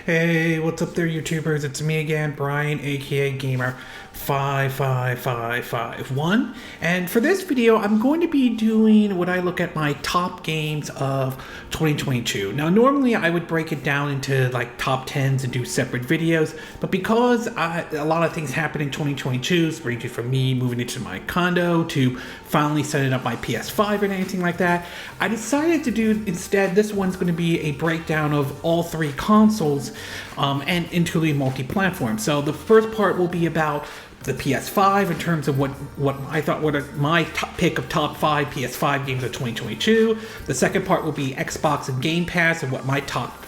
Hey, what's up there, YouTubers? It's me again, Brian, aka Gamer 55551. And for this video, I'm going to be doing what I look at my top games of 2022. Now, normally I would break it down into like top 10s and do separate videos, but because a lot of things happened in 2022, ranging from me moving into my condo to finally setting up my PS5 and anything like that, I decided to do instead, this one's going to be a breakdown of all three consoles and into the multi-platform. So the first part will be about the PS5 in terms of what I thought were my top pick of top 5 PS5 games of 2022. The second part will be Xbox and GamePass and what my top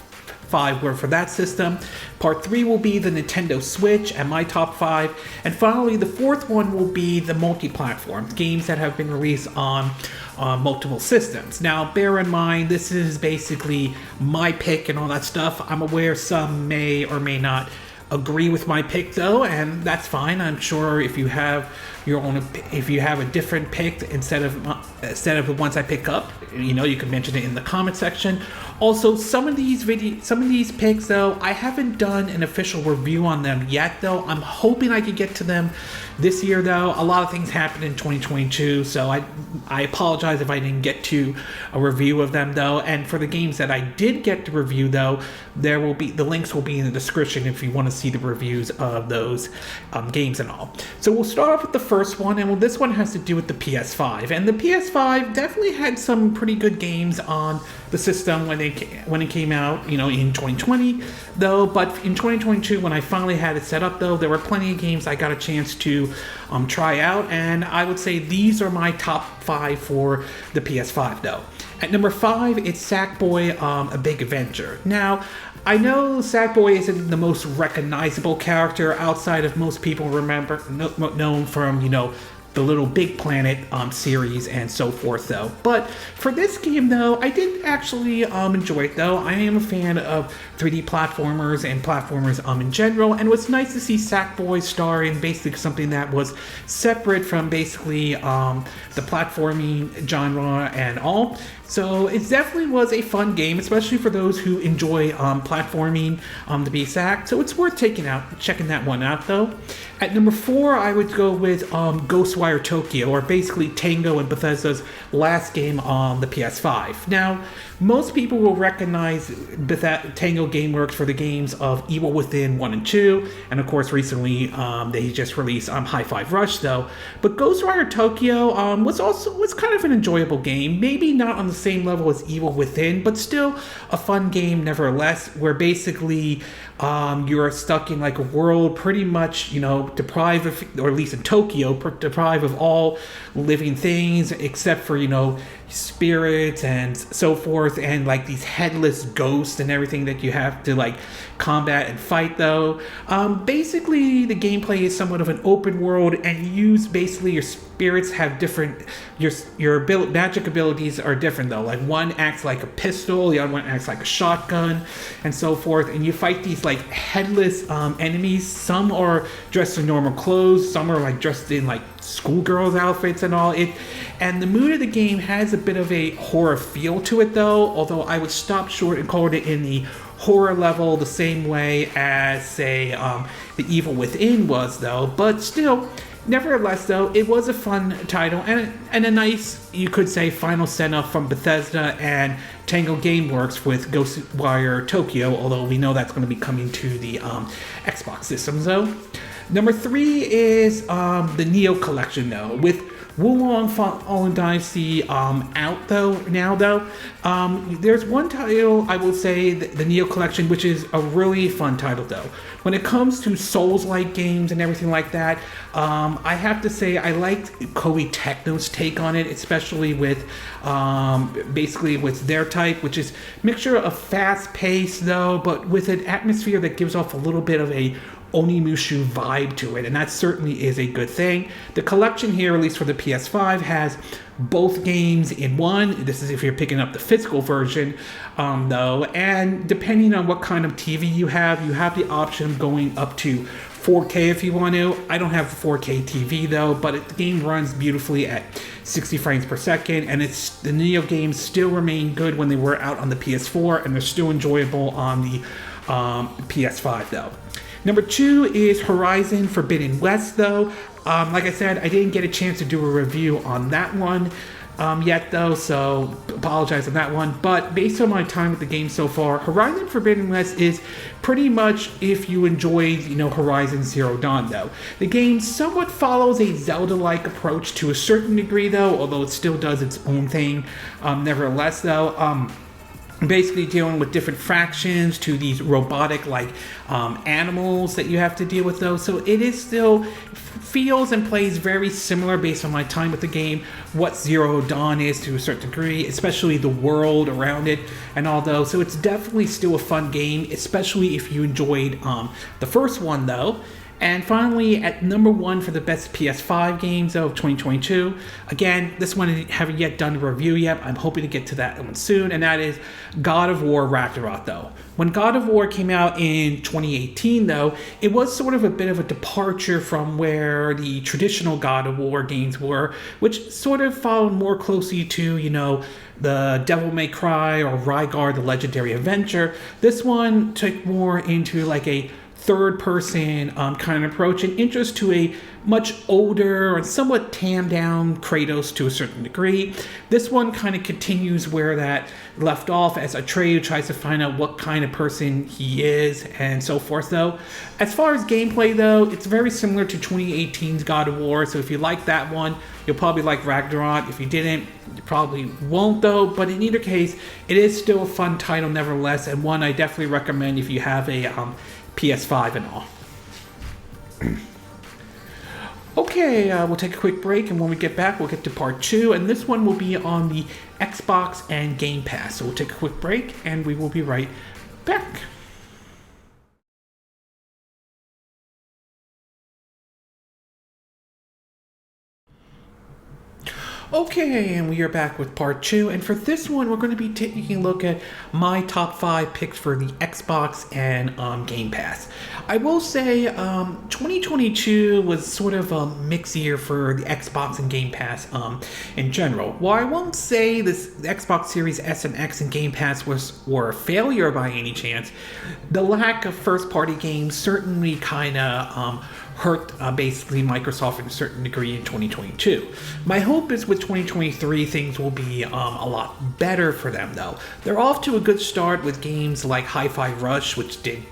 5 were for that system. Part 3 will be the Nintendo Switch and my top 5. And finally, the fourth one will be the multi-platform, games that have been released on multiple systems. Now, bear in mind, this is basically my pick and all that stuff. I'm aware some may or may not agree with my pick though, and that's fine. I'm sure if you have your own, if you have a different pick instead of the ones I pick up, you know, you can mention it in the comment section. Also, some of these picks though, I haven't done an official review on them yet though. I'm hoping I could get to them this year though. A lot of things happened in 2022, so I apologize if I didn't get to a review of them though. And for the games that I did get to review though, the links will be in the description if you want to see the reviews of those games and all. So we'll start off with the first one, and this one has to do with the PS5. And the PS5 definitely had some pretty good games on the system when it came out, you know, in 2020 though. But in 2022, when I finally had it set up though, there were plenty of games I got a chance to try out, and I would say these are my top 5 for the PS5 though. At number 5, it's Sackboy: A Big Adventure. Now, I know Sackboy isn't the most recognizable character outside of most people known from, you know, the Little Big Planet series and so forth though. But for this game though, I did actually enjoy it though. I am a fan of 3D platformers and platformers in general, and it was nice to see Sackboy star in basically something that was separate from basically the platforming genre and all. So it definitely was a fun game, especially for those who enjoy platforming to be Sack. So it's worth checking that one out though. At number 4, I would go with Ghostwire Tokyo, or basically Tango and Bethesda's last game on the PS5. Now, most people will recognize Tango Gameworks for the games of Evil Within 1 and 2, and of course recently they just released High Five Rush though. But Ghostwire Tokyo was kind of an enjoyable game, maybe not on the same level as Evil Within, but still a fun game nevertheless, where basically you're stuck in like a world pretty much, you know, deprived of, or at least in Tokyo, deprived of all living things except for, you know, spirits and so forth, and like these headless ghosts and everything that you have to like combat and fight though. Basically the gameplay is somewhat of an open world, and you use basically your spirits have different, your magic abilities are different though. Like one acts like a pistol, the other one acts like a shotgun and so forth, and you fight these like headless enemies. Some are dressed in normal clothes, some are like dressed in like schoolgirls outfits and all. And the mood of the game has a bit of a horror feel to it though, although I would stop short and call it in the horror level the same way as say the Evil Within was though. But still, nevertheless though, it was a fun title and a nice, you could say, final send-off from Bethesda and Tango Gameworks with Ghostwire Tokyo, although we know that's going to be coming to the Xbox systems though. Number 3 is the Neo Collection though, with Wulong Fallen Dynasty out though now though. There's one title I will say, the Neo Collection, which is a really fun title though. When it comes to Souls-like games and everything like that, I have to say I liked Koei Tecmo's take on it, especially with basically with their type, which is mixture of fast-paced though, but with an atmosphere that gives off a little bit of a Onimusha vibe to it, and that certainly is a good thing. The collection here, at least for the PS5, has both games in one. This is if you're picking up the physical version though, and depending on what kind of TV you have the option of going up to 4K if you want to. I don't have a 4K TV though, but the game runs beautifully at 60 frames per second, and the Neo games still remain good when they were out on the PS4, and they're still enjoyable on the PS5 though. Number 2 is Horizon Forbidden West though. Like I said, I didn't get a chance to do a review on that one yet though, so apologize on that one. But based on my time with the game so far, Horizon Forbidden West is pretty much if you enjoyed, Horizon Zero Dawn though. The game somewhat follows a Zelda-like approach to a certain degree though, although it still does its own thing. Nevertheless though, basically dealing with different fractions to these robotic animals that you have to deal with though, so it is still feels and plays very similar based on my time with the game, what Zero Dawn is to a certain degree, especially the world around it and all those. So it's definitely still a fun game, especially if you enjoyed the first one though. And finally, at number 1 for the best PS5 games of 2022, again, this one I haven't yet done a review yet. I'm hoping to get to that one soon, and that is God of War Ragnarok, though. When God of War came out in 2018, though, it was sort of a bit of a departure from where the traditional God of War games were, which sort of followed more closely to, the Devil May Cry or Rygar the Legendary Adventure. This one took more into a third-person kind of approach and interest to a much older and somewhat tammed-down Kratos to a certain degree. This one kind of continues where that left off as Atreyu tries to find out what kind of person he is and so forth, though. As far as gameplay, though, it's very similar to 2018's God of War, so if you like that one, you'll probably like Ragnarok. If you didn't, you probably won't, though. But in either case, it is still a fun title nevertheless, and one I definitely recommend if you have a PS5 and all. Okay, we'll take a quick break, and when we get back, we'll get to part 2, and this one will be on the Xbox and Game Pass. So we'll take a quick break, and we will be right back. Okay, and we are back with part 2, and for this one, we're going to be taking a look at my top 5 picks for the Xbox and Game Pass. I will say 2022 was sort of a mixed year for the Xbox and Game Pass in general. While I won't say the Xbox Series S and X and Game Pass were a failure by any chance, the lack of first-party games certainly kind of hurt basically Microsoft in a certain degree in 2022. My hope is with 2023 things will be a lot better for them though. They're off to a good start with games like Hi-Fi Rush, which did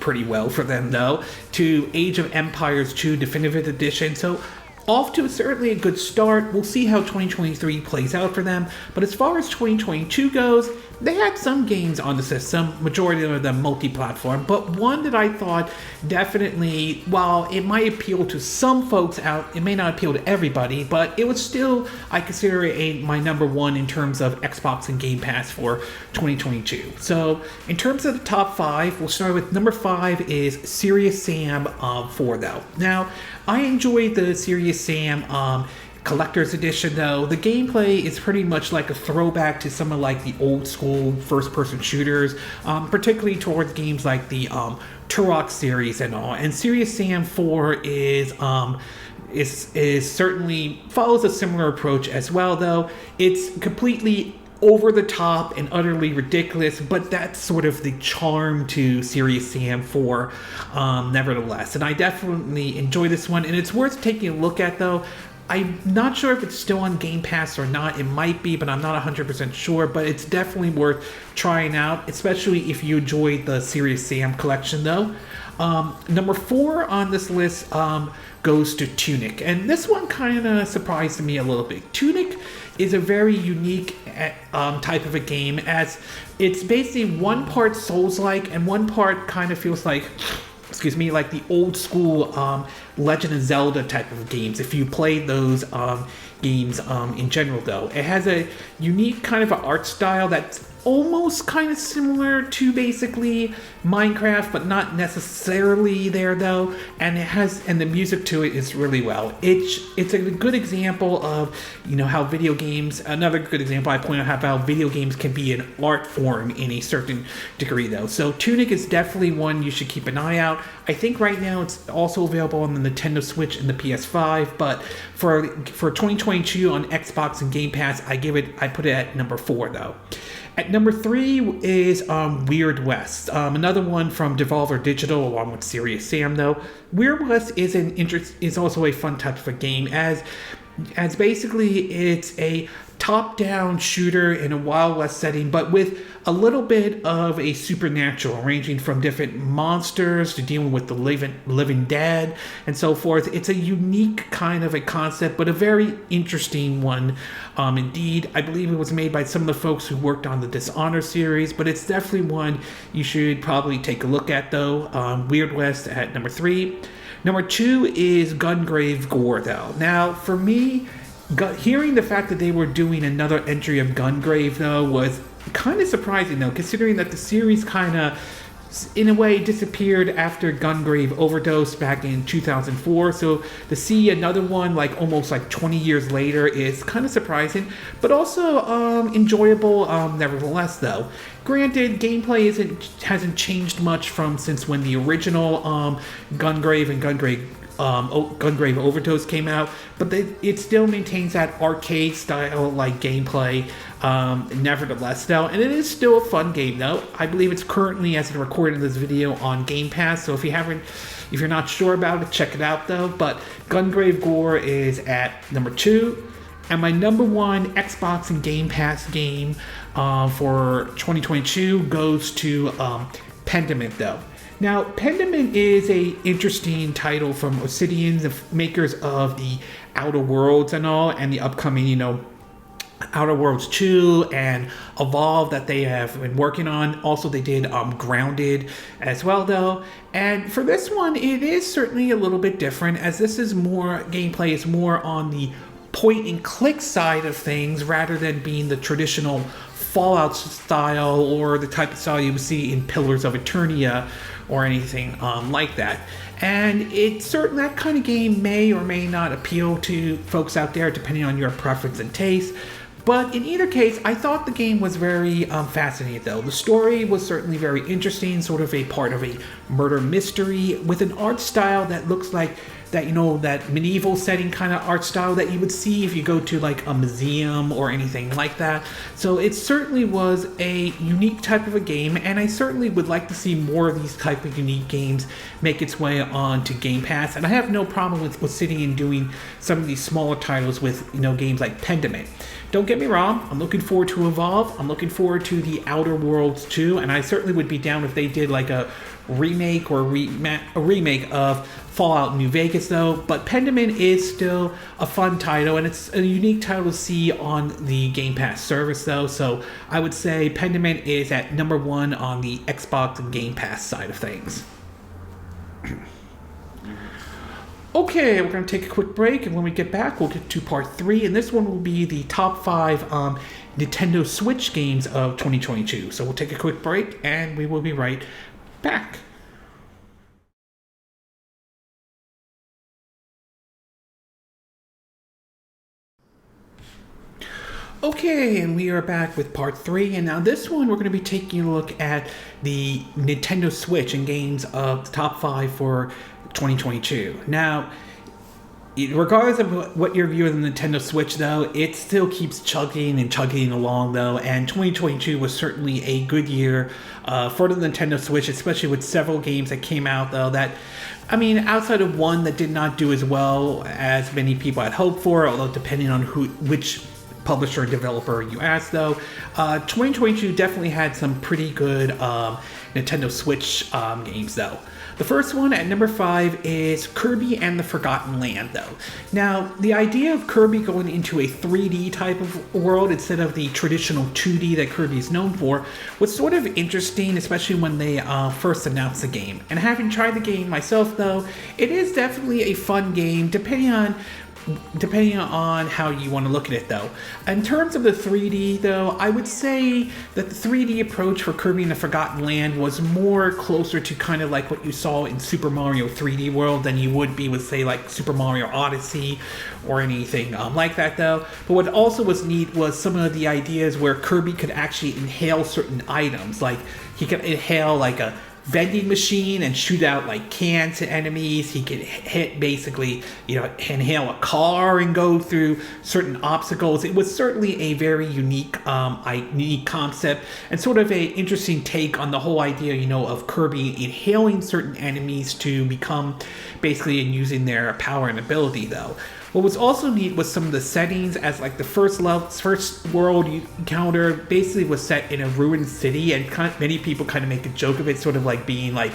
pretty well for them though, to Age of Empires 2 Definitive Edition, so off to certainly a good start. We'll see how 2023 plays out for them, but as far as 2022 goes, they had some games on the system, majority of them multi-platform, but one that I thought definitely, while it might appeal to some folks out, it may not appeal to everybody, but it was still, I consider it my number 1 in terms of Xbox and Game Pass for 2022. So in terms of the top 5, we'll start with number 5 is Serious Sam 4 though. Now, I enjoyed the Serious Sam Collector's Edition though. The gameplay is pretty much like a throwback to some of the old school first-person shooters, particularly towards games like the Turok series and all. And Serious Sam 4 is certainly follows a similar approach as well though. It's completely over the top and utterly ridiculous, but that's sort of the charm to Serious Sam 4 nevertheless. And I definitely enjoy this one, and it's worth taking a look at though. I'm not sure if it's still on Game Pass or not. It might be, but I'm not 100% sure. But it's definitely worth trying out, especially if you enjoyed the Serious Sam collection, though. Number 4 on this list goes to Tunic. And this one kind of surprised me a little bit. Tunic is a very unique type of a game, as it's basically one part Souls-like and one part kind of feels like the old school Legend of Zelda type of games, if you played those games in general though. It has a unique kind of an art style that's almost kind of similar to basically Minecraft, but not necessarily there though, and the music to it is really well. It's a good example of how video games, another good example I point out how video games can be an art form in a certain degree though. So Tunic is definitely one you should keep an eye out. I think right now it's also available on the Nintendo Switch and the PS5, but for 2022 on Xbox and Game Pass, I put it at number 4 though. At number 3 is Weird West, another one from Devolver Digital, along with Serious Sam. Though Weird West is also a fun type of a game, as basically it's a top-down shooter in a Wild West setting, but with a little bit of a supernatural, ranging from different monsters to dealing with the living dead and so forth. It's a unique kind of a concept, but a very interesting one. Indeed, I believe it was made by some of the folks who worked on the Dishonored series, but it's definitely one you should probably take a look at, though. Weird West at number 3. Number 2 is Gungrave Gore, though. Now, for me, hearing the fact that they were doing another entry of Gungrave, though, was kind of surprising, though, considering that the series kind of, in a way, disappeared after Gungrave Overdose back in 2004. So to see another one, like almost like 20 years later, is kind of surprising, but also enjoyable nevertheless, though. Granted, gameplay hasn't changed much since when the original Gungrave and Gungrave Overdose came out, but it still maintains that arcade style like gameplay nevertheless, though, and it is still a fun game, though. I believe it's currently, as I'm recording this video, on GamePass, so if you're not sure about it, check it out, though. But Gungrave Gore is at number 2, and my number 1 Xbox and Game Pass game for 2022 goes to Pentiment, though. Now, Pentiment is a interesting title from Obsidian, the makers of the Outer Worlds and all, and the upcoming, Outer Worlds 2 and Evolve that they have been working on. Also, they did Grounded as well, though. And for this one, it is certainly a little bit different, as this is more gameplay is more on the point and click side of things rather than being the traditional Fallout style or the type of style you would see in Pillars of Eternia or anything like that. And that kind of game may or may not appeal to folks out there depending on your preference and taste. But in either case, I thought the game was very fascinating, though. The story was certainly very interesting, sort of a part of a murder mystery with an art style that looks like that medieval setting kind of art style that you would see if you go to like a museum or anything like that. So it certainly was a unique type of a game, and I certainly would like to see more of these type of unique games make its way onto Game Pass. And I have no problem with sitting and doing some of these smaller titles with games like Pentiment. Don't get me wrong, I'm looking forward to Evolve. I'm looking forward to the Outer Worlds 2, and I certainly would be down if they did like a remake or a remake of Fallout New Vegas, though. But Pentiment is still a fun title, and it's a unique title to see on the Game Pass service, though. So I would say Pentiment is at number 1 on the Xbox and Game Pass side of things. Okay, we're going to take a quick break, and when we get back, we'll get to part 3, and this one will be the top 5 Nintendo Switch games of 2022. So we'll take a quick break, and we will be right back. Okay, and we are back with part 3, and now this one we're going to be taking a look at the Nintendo Switch and games of the top 5 for 2022. Now, regardless of what your view of the Nintendo Switch, though, it still keeps chugging and chugging along, though, and 2022 was certainly a good year for the Nintendo Switch, especially with several games that came out, though, outside of one that did not do as well as many people had hoped for, although depending on which publisher or developer you ask, though, 2022 definitely had some pretty good Nintendo Switch games, though. The first one at number 5 is Kirby and the Forgotten Land, though. Now, the idea of Kirby going into a 3D type of world instead of the traditional 2D that Kirby is known for was sort of interesting, especially when they first announced the game. And having tried the game myself, though, it is definitely a fun game, depending on how you want to look at it, though. In terms of the 3D, though, I would say that the 3D approach for Kirby and the Forgotten Land was more closer to kind of like what you saw in Super Mario 3D World than you would be with, say, like Super Mario Odyssey or anything like that, though. But what also was neat was some of the ideas where Kirby could actually inhale certain items, like he could inhale like a vending machine and shoot out like cans to enemies. He could hit basically, inhale a car and go through certain obstacles. It was certainly a very unique concept and sort of a interesting take on the whole idea, of Kirby inhaling certain enemies to become basically and using their power and ability though. What was also neat was some of the settings, as like the first world you encounter basically was set in a ruined city, and many people kind of make a joke of it, sort of like being like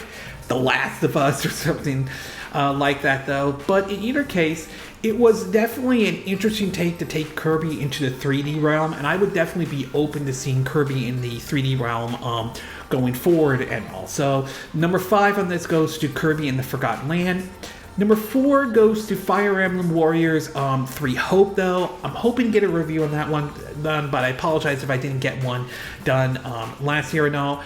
The Last of Us or something like that though. But in either case, it was definitely an interesting take to take Kirby into the 3D realm, and I would definitely be open to seeing Kirby in the 3D realm going forward. And also, number 5 on this goes to Kirby in the Forgotten Land. Number 4 goes to Fire Emblem Warriors 3 Hope, though. I'm hoping to get a review on that one done, but I apologize if I didn't get one done last year and all.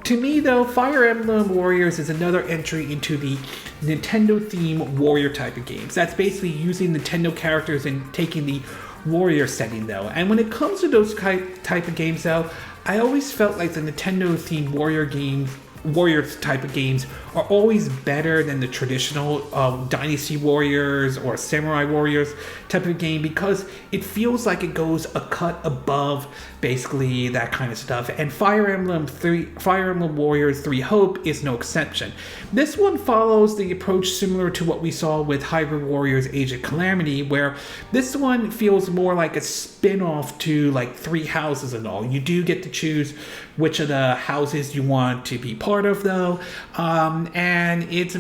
To me, though, Fire Emblem Warriors is another entry into the Nintendo-themed warrior type of games. That's basically using Nintendo characters and taking the warrior setting, though. And when it comes to those type of games, though, I always felt like the Nintendo-themed Warriors type of games are always better than the traditional Dynasty Warriors or Samurai Warriors type of game, because it feels like it goes a cut above basically that kind of stuff. And Fire Emblem Warriors 3 Hope is no exception. This one follows the approach similar to what we saw with Hybrid Warriors Age of Calamity, where this one feels more like a spin-off to like Three Houses and all. You do get to choose which of the houses you want to be part of, though, and it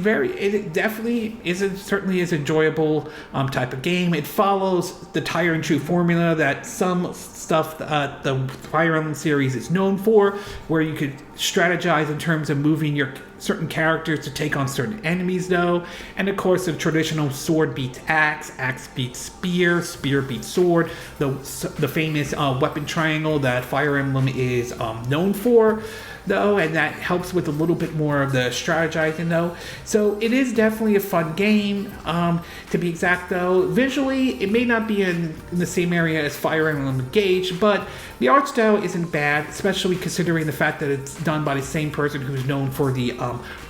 definitely certainly is enjoyable type of game. It follows the Tire and True formula that some stuff the Fire Emblem series is known for, where you could strategize in terms of moving your certain characters to take on certain enemies, though. And of course, the traditional sword beats axe, axe beats spear, spear beats sword, the famous weapon triangle that Fire Emblem is known for, though, and that helps with a little bit more of the strategizing, though. So it is definitely a fun game, to be exact, though. Visually, it may not be in the same area as Fire Emblem Engage, but the art style isn't bad, especially considering the fact that it's done by the same person who's known for the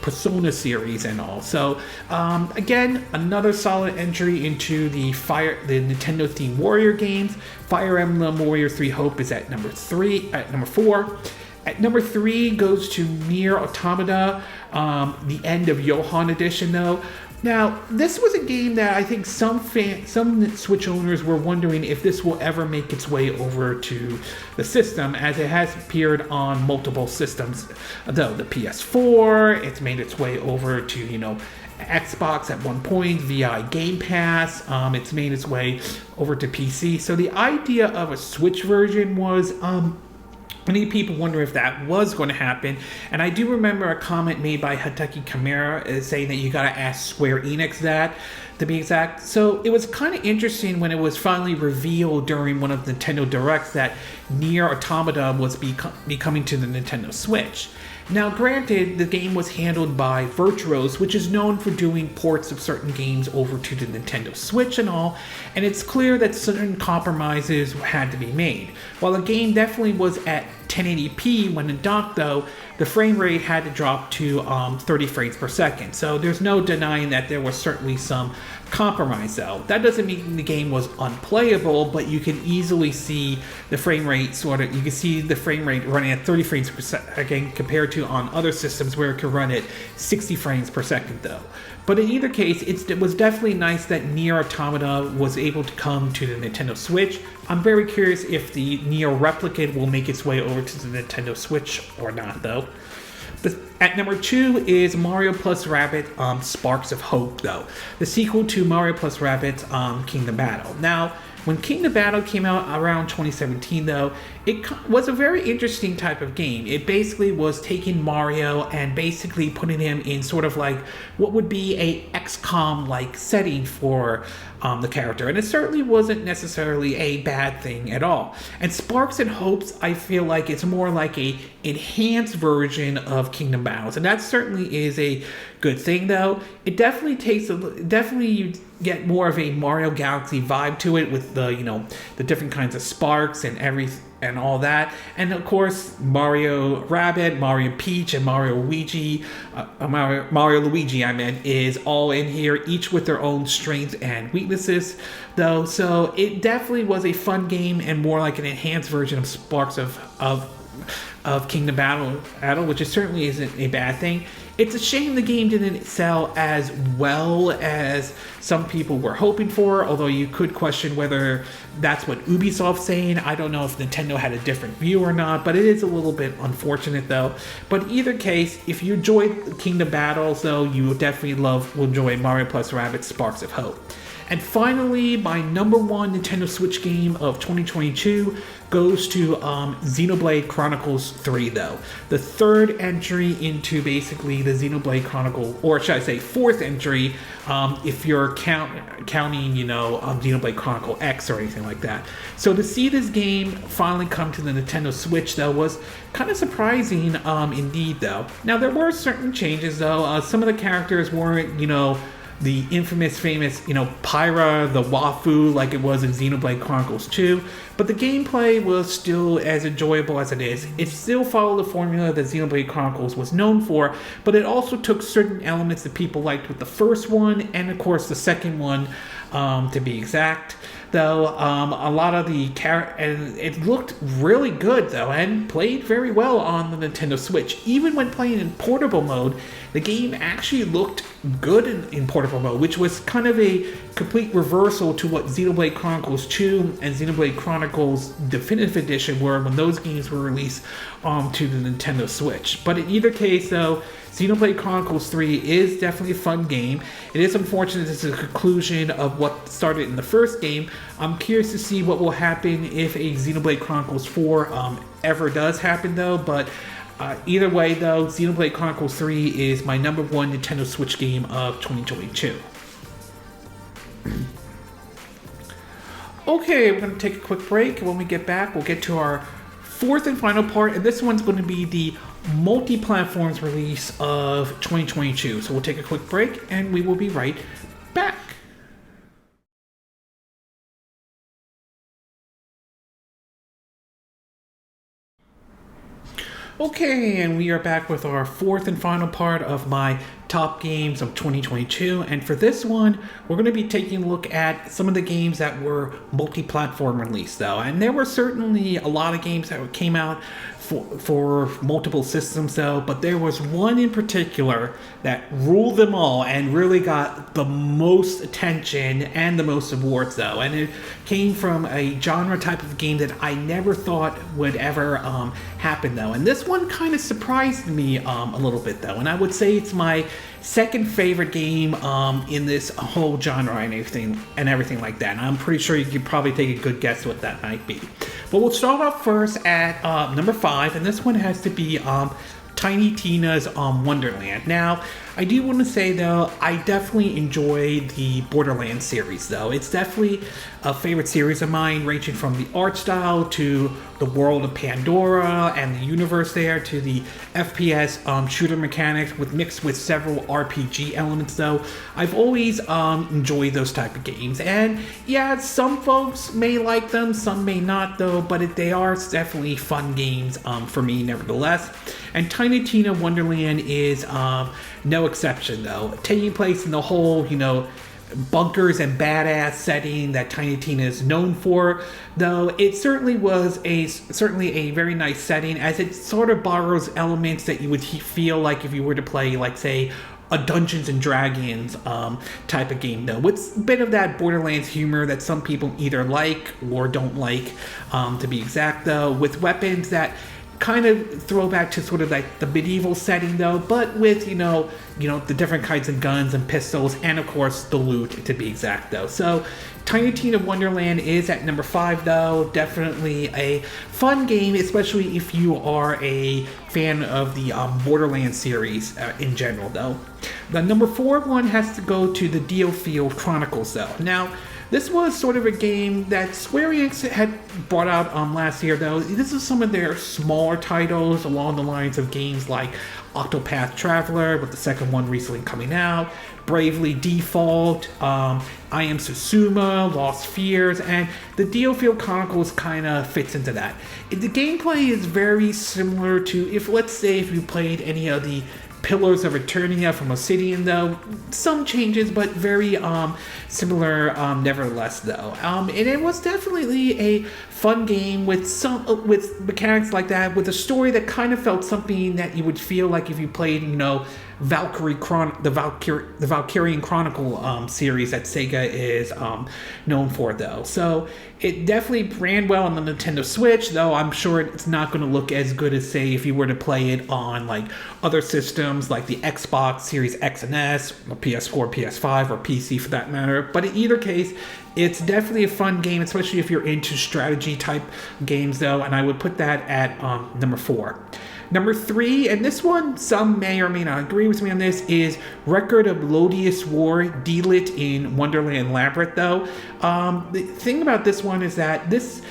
Persona series and all. So again, another solid entry into the Nintendo themed warrior games. Fire Emblem Warriors 3 Hope is at number 4. At number 3 goes to Nier Automata, the End of Johan edition, though. Now, this was a game that I think some Switch owners were wondering if this will ever make its way over to the system, as it has appeared on multiple systems. Though the PS4, it's made its way over to, Xbox at one point via GamePass. It's made its way over to PC. So the idea of a Switch version was many people wonder if that was going to happen, and I do remember a comment made by Hideki Kamiya saying that you gotta ask Square Enix that, to be exact. So it was kind of interesting when it was finally revealed during one of Nintendo Directs that Nier Automata was coming to the Nintendo Switch. Now, granted, the game was handled by Virtuos, which is known for doing ports of certain games over to the Nintendo Switch and all, and it's clear that certain compromises had to be made. While the game definitely was at 1080p when it docked, though, the frame rate had to drop to 30 frames per second. So there's no denying that there was certainly some compromise, though. That doesn't mean the game was unplayable, but you can easily see the frame rate running at 30 frames per second compared to on other systems where it could run at 60 frames per second, though. But in either case, it was definitely nice that Nier Automata was able to come to the Nintendo Switch. I'm very curious if the Nier Replicant will make its way over to the Nintendo Switch or not, though. At number 2 is Mario plus Rabbids Sparks of Hope, though, the sequel to Mario plus Rabbids Kingdom Battle. Now, when Kingdom Battle came out around 2017, though, it was a very interesting type of game. It basically was taking Mario and basically putting him in sort of like what would be a XCOM-like setting for the character. And it certainly wasn't necessarily a bad thing at all. And Sparks and Hopes, I feel like it's more like a enhanced version of Kingdom Battles. And that certainly is a good thing, though. It definitely you get more of a Mario Galaxy vibe to it with the, the different kinds of sparks and and all that. And of course, Mario Rabbit, Mario Peach, and Mario Luigi, is all in here, each with their own strengths and weaknesses, though. So it definitely was a fun game and more like an enhanced version of Sparks of Kingdom Battle, which certainly isn't a bad thing. It's a shame the game didn't sell as well as some people were hoping for, although you could question whether that's what Ubisoft's saying. I don't know if Nintendo had a different view or not, but it is a little bit unfortunate though. But in either case, if you enjoyed Kingdom Battles though, you will definitely will enjoy Mario plus Rabbids Sparks of Hope. And finally, my number one Nintendo Switch game of 2022 goes to Xenoblade Chronicles 3, though. The third entry into basically the Xenoblade Chronicle, or should I say fourth entry, if you're counting, Xenoblade Chronicle X or anything like that. So to see this game finally come to the Nintendo Switch, though, was kind of surprising indeed, though. Now, there were certain changes, though. Some of the characters weren't, the famous, Pyra, the Wafu, like it was in Xenoblade Chronicles 2, but the gameplay was still as enjoyable as it is. It still followed the formula that Xenoblade Chronicles was known for, but it also took certain elements that people liked with the first one, and of course the second one, to be exact. Though a lot of the and it looked really good though, and played very well on the Nintendo Switch. Even when playing in portable mode, the game actually looked good in portable mode, which was kind of a complete reversal to what Xenoblade Chronicles 2 and Xenoblade Chronicles Definitive Edition were when those games were released to the Nintendo Switch. But in either case, though, Xenoblade Chronicles 3 is definitely a fun game. It is unfortunate this is a conclusion of what started in the first game. I'm curious to see what will happen if a Xenoblade Chronicles 4 ever does happen, though. But either way, though, Xenoblade Chronicles 3 is my number one Nintendo Switch game of 2022. Okay, we're going to take a quick break. When we get back, we'll get to our fourth and final part, and this one's going to be the Multiplatform's release of 2022. So we'll take a quick break, and we will be right back. Okay, and we are back with our fourth and final part of my top games of 2022. And for this one, we're going to be taking a look at some of the games that were multi-platform released, though. And there were certainly a lot of games that came out for multiple systems, though. But there was one in particular that ruled them all and really got the most attention and the most awards, though. And it came from a genre type of game that I never thought would ever happen, though. And this one kind of surprised me a little bit, though. And I would say it's my second favorite game in this whole genre and everything like that. And I'm pretty sure you could probably take a good guess what that might be. But we'll start off first at number 5, and this one has to be Tiny Tina's Wonderland. Now, I do want to say, though, I definitely enjoy the Borderlands series, though. It's definitely a favorite series of mine, ranging from the art style to the world of Pandora and the universe there to the FPS shooter mechanics mixed with several RPG elements, though. I've always enjoyed those type of games. And yeah, some folks may like them, some may not, though, but they are definitely fun games for me, nevertheless. And Tiny Tina Wonderland is no exception, though. Taking place in the whole, bunkers and badass setting that Tiny Tina is known for, though it certainly was a very nice setting, as it sort of borrows elements that you would feel like if you were to play, like, say, a Dungeons and Dragons type of game, though, with a bit of that Borderlands humor that some people either like or don't like, to be exact, though, with weapons that kind of throw back to sort of like the medieval setting, though, but with the different kinds of guns and pistols, and of course the loot, to be exact, though. So Tiny Tina Wonderland is at number 5, though. Definitely a fun game, especially if you are a fan of the Borderlands series in general, though. The number 4 one has to go to the DioField Chronicles, though. Now, This was sort of a game that Square Enix had brought out last year, though. This is some of their smaller titles along the lines of games like Octopath Traveler, with the second one recently coming out, Bravely Default, I Am Tsushima, Lost Spheres, and the DioField Chronicles kind of fits into that. The gameplay is very similar to, let's say if you played any of the Pillars of Eternia from Obsidian, though. Some changes, but very similar nevertheless, though. And it was definitely a fun game with with mechanics like that, with a story that kind of felt something that you would feel like if you played, the Valkyrian Chronicle series that Sega is known for, though. So it definitely ran well on the Nintendo Switch, though I'm sure it's not going to look as good as, say, if you were to play it on like other systems like the Xbox Series X and S, or PS4, PS5, or PC for that matter. But in either case, it's definitely a fun game, especially if you're into strategy type games, though, and I would put that at number 4. Number 3, and this one, some may or may not agree with me on this, is Record of Lodius War, Delit in Wonderland Labyrinth, though. The thing about this one is that this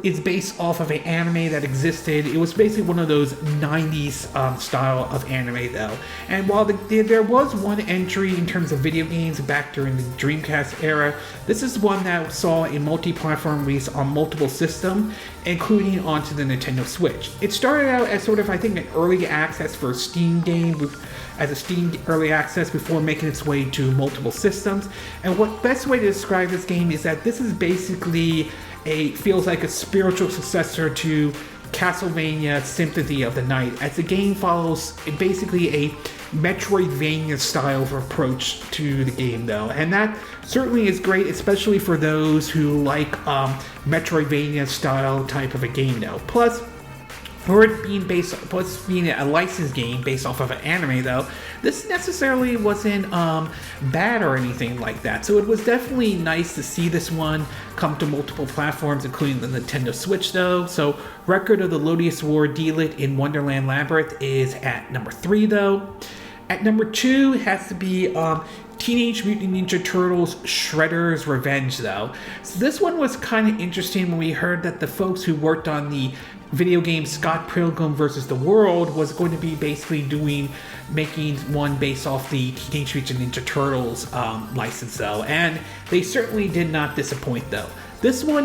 is based off of an anime that existed. It was basically one of those 90s style of anime, though. And while there was one entry in terms of video games back during the Dreamcast era, this is one that saw a multi-platform release on multiple systems, including onto the Nintendo Switch. It started out as sort of, I think, an early access for a Steam game, as a Steam early access before making its way to multiple systems. And what best way to describe this game is that this is basically feels like a spiritual successor to Castlevania Symphony of the Night, as the game follows basically a Metroidvania style of approach to the game, though, and that certainly is great, especially for those who like Metroidvania style type of a game, though. Plus being a licensed game based off of an anime, though, this necessarily wasn't bad or anything like that. So it was definitely nice to see this one come to multiple platforms, including the Nintendo Switch, though. So Record of the Lodius War, Delit in Wonderland Labyrinth is at number 3, though. At number 2 has to be Teenage Mutant Ninja Turtles Shredder's Revenge, though. So this one was kind of interesting when we heard that the folks who worked on the video game Scott Pilgrim vs. the World was going to be basically making one based off the Teenage Mutant Ninja Turtles license, though, and they certainly did not disappoint, though. This one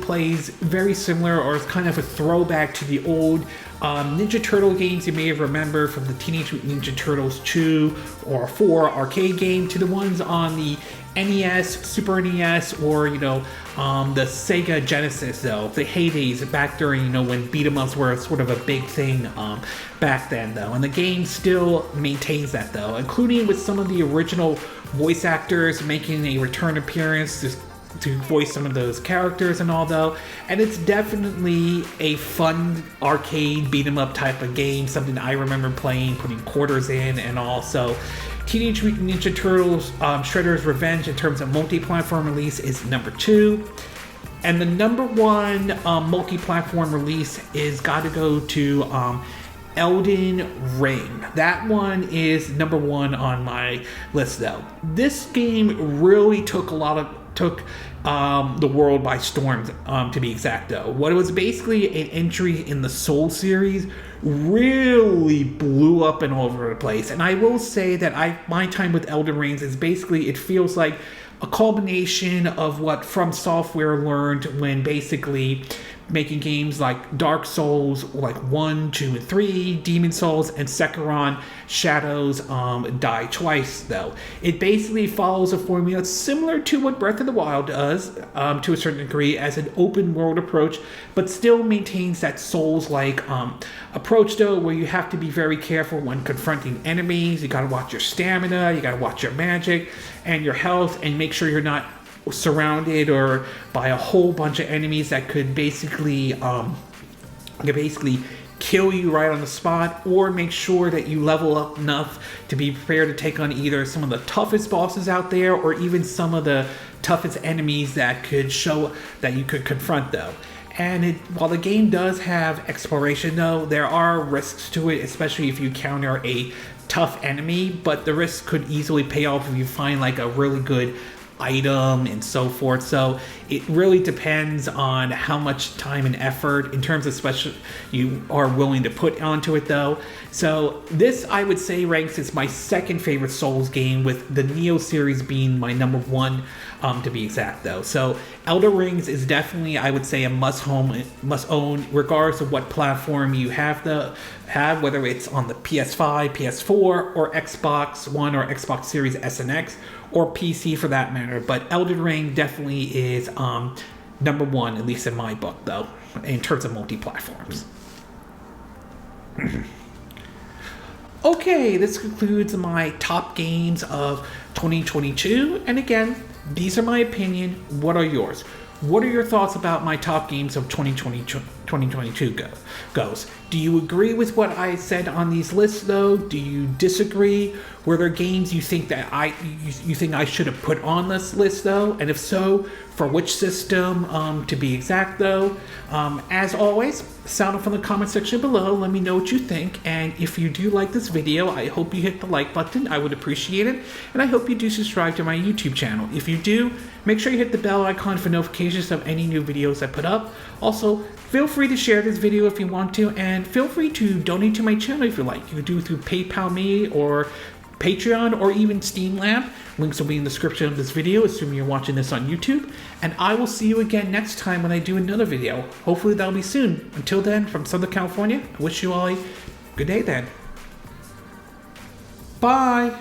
plays very similar, or is kind of a throwback to the old Ninja Turtle games you may have remembered from the Teenage Mutant Ninja Turtles 2 or 4 arcade game, to the ones on the NES, Super NES, or the Sega Genesis, though. The heydays back during when beat 'em ups were sort of a big thing back then, though. And the game still maintains that, though, including with some of the original voice actors making a return appearance to voice some of those characters and all, though. And it's definitely a fun arcade beat 'em up type of game, something I remember playing, putting quarters in and all. So Teenage Mutant Ninja Turtles Shredder's Revenge in terms of multi-platform release is number 2. And the number 1 multi-platform release is got to go to Elden Ring. That one is number 1 on my list, though. This game really took the world by storm, to be exact, though. What it was basically an entry in the Soul series really blew up and all over the place. And I will say that my time with Elden Ring is basically, it feels like a culmination of what From Software learned when basically making games like Dark Souls, like 1, 2, and 3, Demon Souls, and Sekiro Shadows Die Twice, though. It basically follows a formula similar to what Breath of the Wild does, to a certain degree, as an open world approach, but still maintains that Souls-like approach, though, where you have to be very careful when confronting enemies. You gotta watch your stamina, you gotta watch your magic and your health, and make sure you're not surrounded or by a whole bunch of enemies that could basically kill you right on the spot, or make sure that you level up enough to be prepared to take on either some of the toughest bosses out there or even some of the toughest enemies that you could confront, though. And while the game does have exploration, though, there are risks to it, especially if you counter a tough enemy, but the risks could easily pay off if you find like a really good item and so forth. So it really depends on how much time and effort in terms of special you are willing to put onto it though. So this, I would say, ranks as my second favorite Souls game, with the Neo series being my number one, to be exact though. So Elder Rings is definitely, I would say, a must own, regardless of what platform you have, whether it's on the PS5, PS4, or Xbox One or Xbox Series S and X, or PC for that matter. But Elden Ring definitely is number one, at least in my book though, in terms of multi-platforms. Okay, this concludes my top games of 2022. And again, these are my opinion. What are yours? What are your thoughts about my top games of 2022 goes? Do you agree with what I said on these lists though? Do you disagree? Were there games you think that you think I should have put on this list though? And if so, for which system, to be exact though? As always, sound off in the comment section below. Let me know what you think. And if you do like this video, I hope you hit the like button. I would appreciate it. And I hope you do subscribe to my YouTube channel. If you do, make sure you hit the bell icon for notifications of any new videos I put up. Also, feel free to share this video if you want to, and feel free to donate to my channel if you like. You can do it through PayPal Me or Patreon or even Steam Lab. Links will be in the description of this video, assuming you're watching this on YouTube. And I will see you again next time when I do another video. Hopefully that'll be soon. Until then, from Southern California, I wish you all a good day then. Bye!